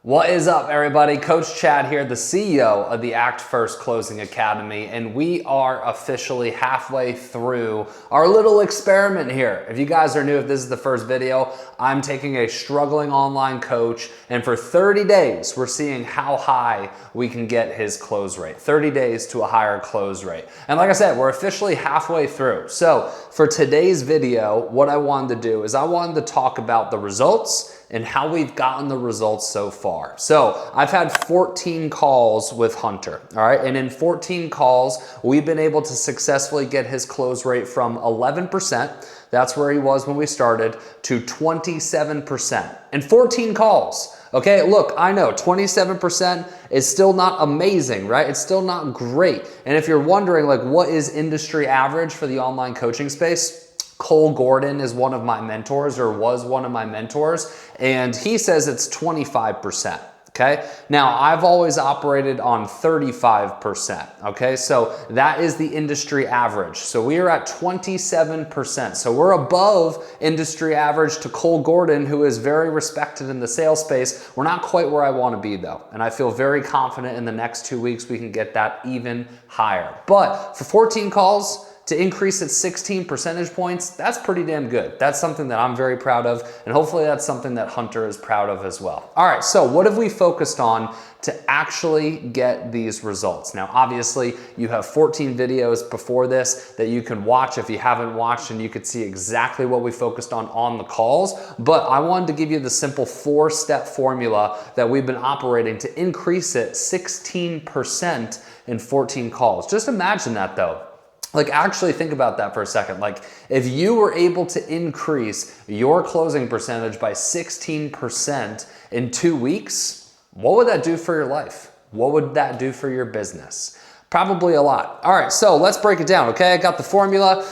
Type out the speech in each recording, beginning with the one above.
What is up, everybody? Coach Chad here, the CEO of the Act First Closing Academy, and we are officially halfway through our little experiment here. If you guys are new, if this is the first video, I'm taking a struggling online coach, and for 30 days, we're seeing how high we can get his close rate. 30 days to a higher close rate. And like I said, we're officially halfway through. So for today's video, what I wanted to do is I wanted to talk about the results and how we've gotten the results so far. So I've had 14 calls with Hunter, all right? And in 14 calls, we've been able to successfully get his close rate from 11%, that's where he was when we started, to 27%. In 14 calls. Okay, look, I know 27% is still not amazing, right? It's still not great. And if you're wondering, like, what is industry average for the online coaching space? Cole Gordon is one of my mentors, or was one of my mentors, and he says it's 25%. Okay, now I've always operated on 35%. Okay, so that is the industry average. So we are at 27%. So we're above industry average to Cole Gordon, who is very respected in the sales space. We're not quite where I want to be though, and I feel very confident in the next 2 weeks we can get that even higher. But for 14 calls, to increase it 16 percentage points, that's pretty damn good. That's something that I'm very proud of, and hopefully that's something that Hunter is proud of as well. All right, so what have we focused on to actually get these results? Now, obviously, you have 14 videos before this that you can watch if you haven't watched, and you could see exactly what we focused on the calls, but I wanted to give you the simple 4-step formula that we've been operating to increase it 16% in 14 calls. Just imagine that though. Like, actually think about that for a second. Like, if you were able to increase your closing percentage by 16% in 2 weeks, what would that do for your life? What would that do for your business? Probably a lot. All right, so let's break it down, okay? I got the formula,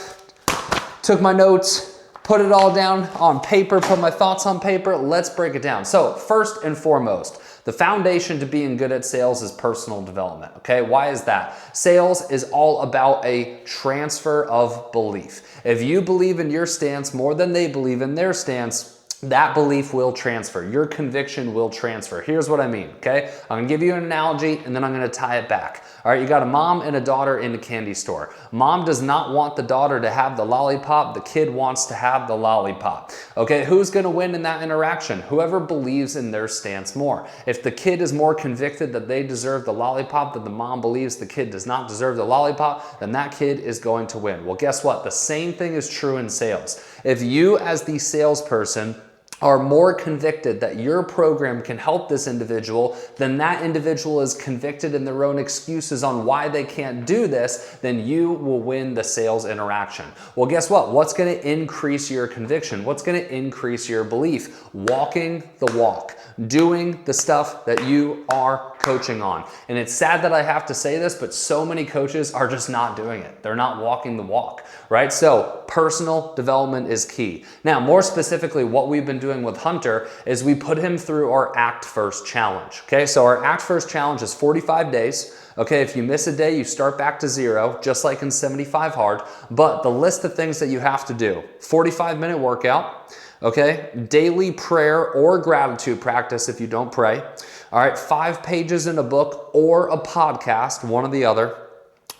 took my notes, put it all down on paper, put my thoughts on paper. Let's break it down. So first and foremost, the foundation to being good at sales is personal development, okay? Why is that? Sales is all about a transfer of belief. If you believe in your stance more than they believe in their stance, that belief will transfer. Your conviction will transfer. Here's what I mean, okay? I'm gonna give you an analogy and then I'm gonna tie it back. All right, you got a mom and a daughter in a candy store. Mom does not want the daughter to have the lollipop. The kid wants to have the lollipop. Okay, who's gonna win in that interaction? Whoever believes in their stance more. If the kid is more convicted that they deserve the lollipop than the mom believes the kid does not deserve the lollipop, then that kid is going to win. Well, guess what? The same thing is true in sales. If you, as the salesperson, are more convicted that your program can help this individual, then that individual is convicted in their own excuses on why they can't do this, then you will win the sales interaction. Well, guess what? What's gonna increase your conviction? What's gonna increase your belief? Walking the walk, doing the stuff that you are coaching on. And it's sad that I have to say this, but so many coaches are just not doing it. They're not walking the walk, right? So personal development is key. Now, more specifically, what we've been doing with Hunter is we put him through our Act First challenge. Okay, so our Act First challenge is 45 days. Okay, if you miss a day, you start back to 0, just like in 75 Hard. But the list of things that you have to do: 45-minute workout, okay, daily prayer or gratitude practice if you don't pray. All right, 5 pages in a book or a podcast, one or the other.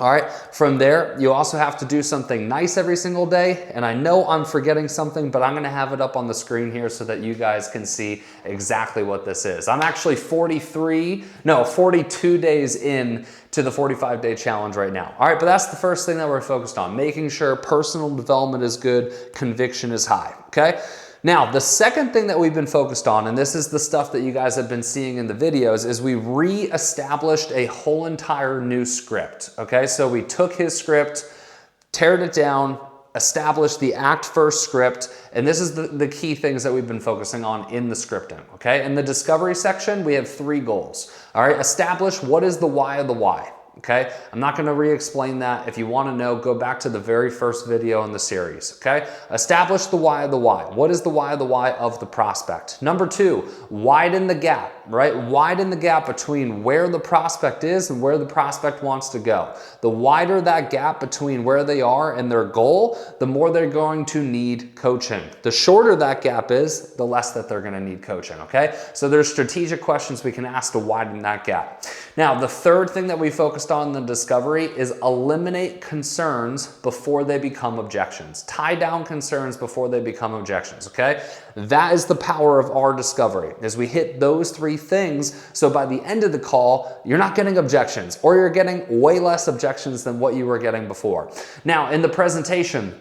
All right, from there, you also have to do something nice every single day. And I know I'm forgetting something, but I'm gonna have it up on the screen here so that you guys can see exactly what this is. I'm actually 42 days in to the 45-day challenge right now. All right, but that's the first thing that we're focused on, making sure personal development is good, conviction is high, okay? Now, the second thing that we've been focused on, and this is the stuff that you guys have been seeing in the videos, is we re-established a whole entire new script, okay? So we took his script, teared it down, established the Act First script, and this is the key things that we've been focusing on in the scripting, okay? In the discovery section, we have 3 goals, all right? Establish what is the why of the why. okay? I'm not gonna re-explain that. If you wanna know, go back to the very first video in the series, okay? Establish the why of the why. What is the why of the why of the prospect? Number 2, widen the gap, right? Widen the gap between where the prospect is and where the prospect wants to go. The wider that gap between where they are and their goal, the more they're going to need coaching. The shorter that gap is, the less that they're gonna need coaching, okay? So there's strategic questions we can ask to widen that gap. Now, the third thing that we focused on in the discovery is eliminate concerns before they become objections. Tie down concerns before they become objections, okay? That is the power of our discovery, is we hit those 3 things, so by the end of the call, you're not getting objections, or you're getting way less objections than what you were getting before. Now, in the presentation,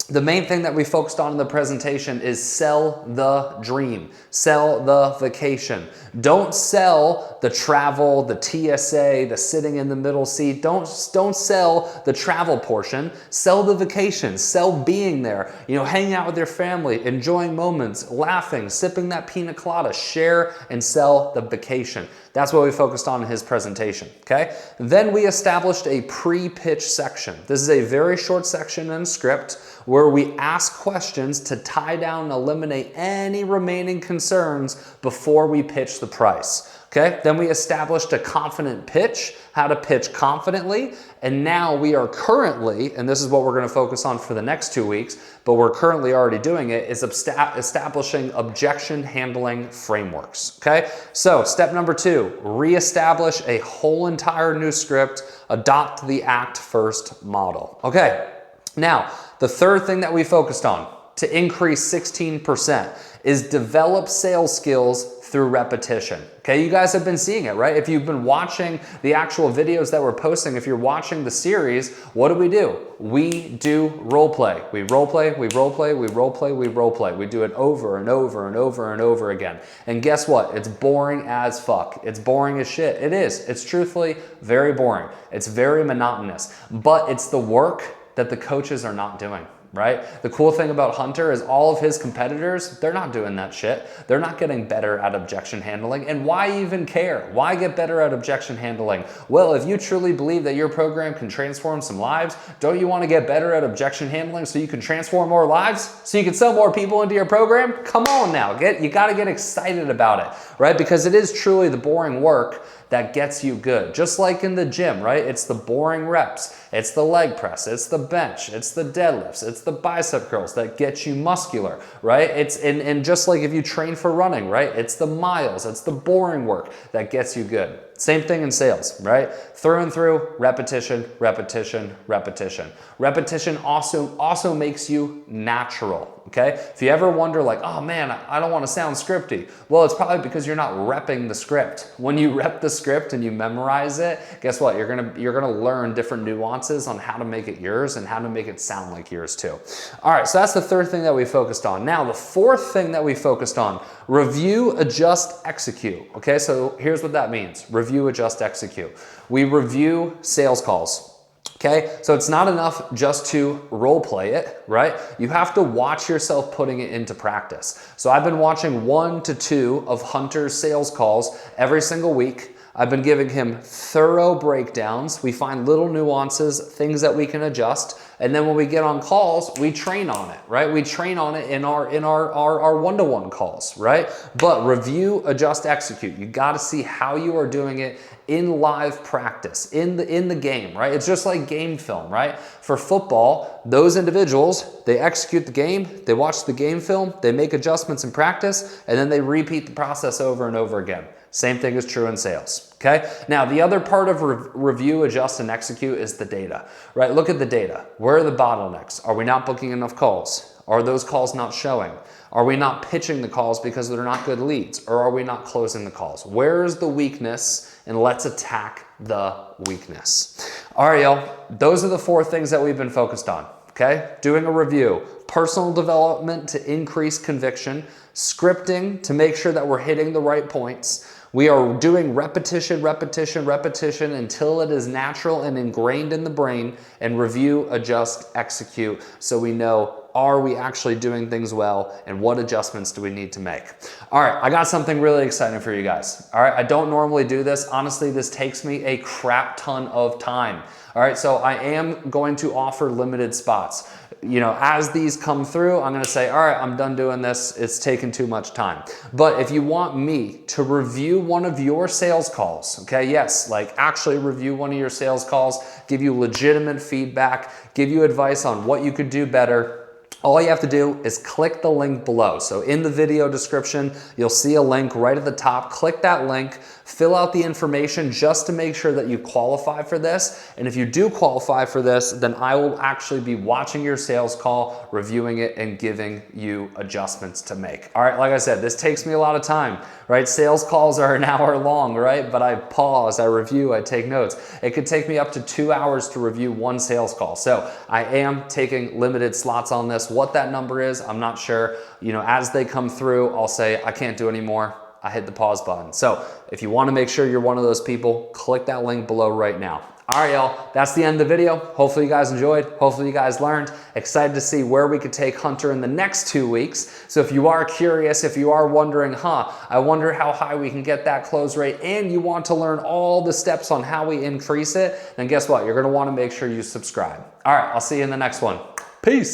the main thing that we focused on in the presentation is sell the dream, sell the vacation. Don't sell the travel, the TSA, the sitting in the middle seat. Don't sell the travel portion. Sell the vacation, sell being there, you know, hanging out with your family, enjoying moments, laughing, sipping that pina colada. Share and sell the vacation. That's what we focused on in his presentation, okay? Then we established a pre-pitch section. This is a very short section in script where we ask questions to tie down and eliminate any remaining concerns before we pitch the price. Okay, then we established a confident pitch, how to pitch confidently, and now we are currently, and this is what we're going to focus on for the next 2 weeks, but we're currently already doing it, is establishing objection handling frameworks. Okay, so step number 2, reestablish a whole entire new script, adopt the act first model. Okay, now the third thing that we focused on to increase 16% is develop sales skills through repetition. Okay, you guys have been seeing it, right? If you've been watching the actual videos that we're posting, if you're watching the series, what do? We do role play. We role play, we role play, we role play, we role play. We do it over and over and over and over again. And guess what? It's boring as fuck. It's boring as shit. It is. It's truthfully very boring. It's very monotonous, but it's the work that the coaches are not doing. Right? The cool thing about Hunter is all of his competitors, they're not doing that shit. They're not getting better at objection handling. And why even care? Why get better at objection handling? Well, if you truly believe that your program can transform some lives, don't you want to get better at objection handling so you can transform more lives? So you can sell more people into your program? Come on now, you got to get excited about it, right? Because it is truly the boring work that gets you good. Just like in the gym, right? It's the boring reps. It's the leg press. It's the bench. It's the deadlifts. It's the bicep curls that get you muscular, right? And just like if you train for running, right? It's the miles. It's the boring work that gets you good. Same thing in sales, right? Through and through, repetition, repetition, repetition. Repetition also makes you natural, okay? If you ever wonder like, oh man, I don't want to sound scripty. Well, it's probably because you're not repping the script. When you rep the script and you memorize it, guess what? You're gonna learn different nuances on how to make it yours and how to make it sound like yours too. All right, so that's the third thing that we focused on. Now, the fourth thing that we focused on, review, adjust, execute. Okay, so here's what that means. Review, adjust, execute. We review sales calls. Okay, so it's not enough just to role play it, right? You have to watch yourself putting it into practice. So I've been watching 1 to 2 of Hunter's sales calls every single week. I've been giving him thorough breakdowns. We find little nuances, things that we can adjust. And then when we get on calls, we train on it, right? We train on it in our one-to-one calls, right? But review, adjust, execute. You got to see how you are doing it in live practice, in the game, right? It's just like game film, right? For football, those individuals, they execute the game, they watch the game film, they make adjustments in practice, and then they repeat the process over and over again. Same thing is true in sales, okay? Now, the other part of review, adjust, and execute is the data, right? Look at the data. Where are the bottlenecks? Are we not booking enough calls? Are those calls not showing? Are we not pitching the calls because they're not good leads? Or are we not closing the calls? Where is the weakness? And let's attack the weakness. All right, y'all, those are the 4 things that we've been focused on, okay? Doing a review, personal development to increase conviction, scripting to make sure that we're hitting the right points. We are doing repetition, repetition, repetition until it is natural and ingrained in the brain, and review, adjust, execute, so we know are we actually doing things well, and what adjustments do we need to make? All right, I got something really exciting for you guys. All right, I don't normally do this. Honestly, this takes me a crap ton of time. All right, so I am going to offer limited spots. You know, as these come through, I'm gonna say, all right, I'm done doing this. It's taken too much time. But if you want me to review one of your sales calls, okay, yes, like actually review one of your sales calls, give you legitimate feedback, give you advice on what you could do better, all you have to do is click the link below. So in the video description, you'll see a link right at the top. Click that link, fill out the information just to make sure that you qualify for this. And if you do qualify for this, then I will actually be watching your sales call, reviewing it, and giving you adjustments to make. All right, like I said, this takes me a lot of time, right? Sales calls are an hour long, right? But I pause, I review, I take notes. It could take me up to 2 hours to review one sales call. So I am taking limited slots on this. What that number is, I'm not sure. You know, as they come through, I'll say, I can't do any more. I hit the pause button. So if you want to make sure you're one of those people, click that link below right now. All right, y'all, that's the end of the video. Hopefully you guys enjoyed. Hopefully you guys learned. Excited to see where we could take Hunter in the next 2 weeks. So if you are curious, if you are wondering, I wonder how high we can get that close rate, and you want to learn all the steps on how we increase it, then guess what? You're gonna wanna make sure you subscribe. All right, I'll see you in the next one. Peace.